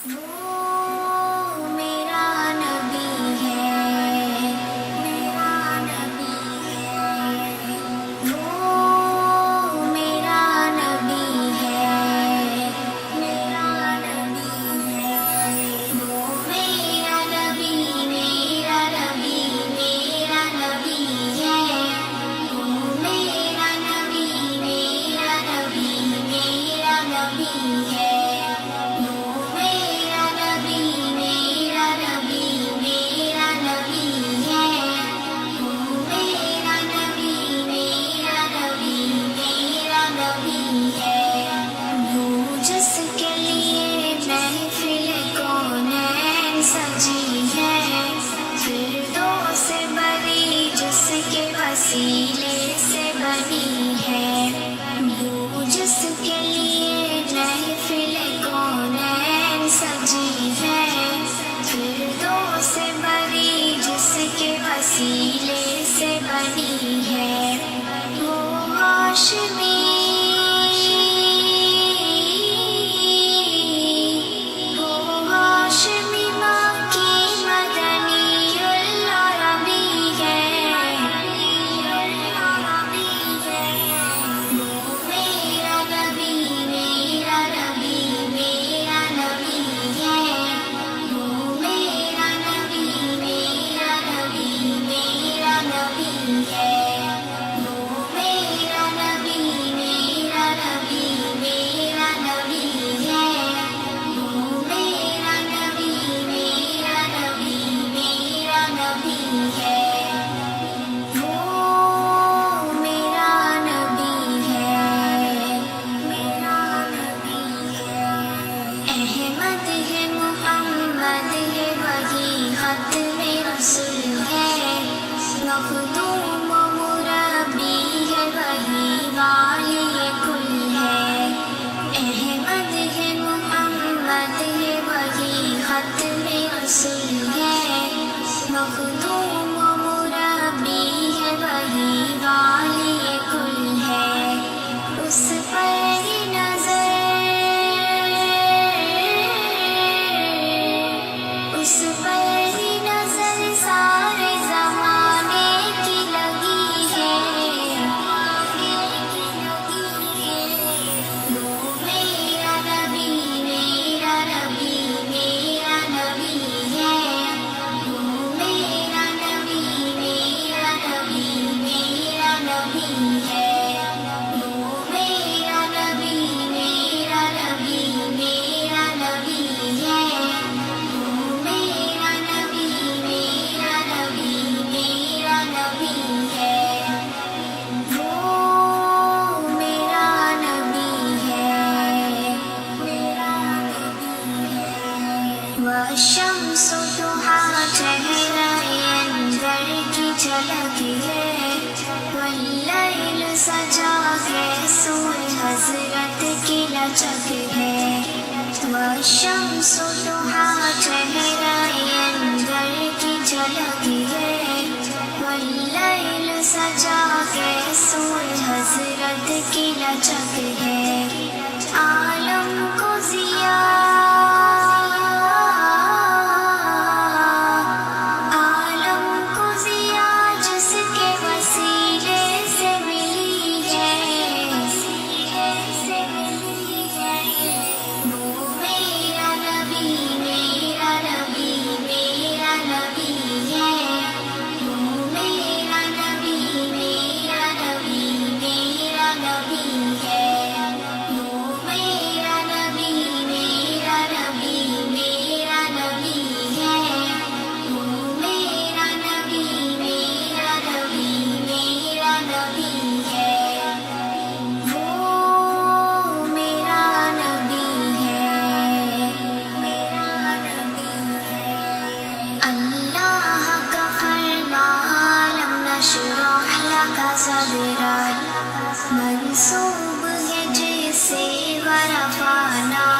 وہ میرا نبی ہے، میرا نبی ہے، وہ میرا نبی ہے، میرا نبی ہے، وہ میرا نبی، میرا نبی، میرا نبی ہے، وہ میرا نبی، میرا نبی، میرا نبی ہے، وسیلے سے بنی ہے، وہ جس کے لیے محفل کونین سجی ہے، فردوس سے بری جس کے وسیلے سے بنی ہے، وہ ہاشمی، مخدوم و مربی ہے، وہی والی کل ہے، احمد ہے، محمد ہے، وہی ختم رسول ہے، مخدوم و مربی ہے، وہی والی کل ہے، اس پر نظر، اس پر والشمس ضحاها چہرہ انور کی جھلک ہے، واللیل سجا کے سور حضرت کی لچک ہے، والشمس ضحاها چہرہ انور کی جھلک ہے، واللیل سجا کے سور حضرت کی لچک ہے، عالم کو ضیا، صدرا منسوب ہے جسے ورفعنا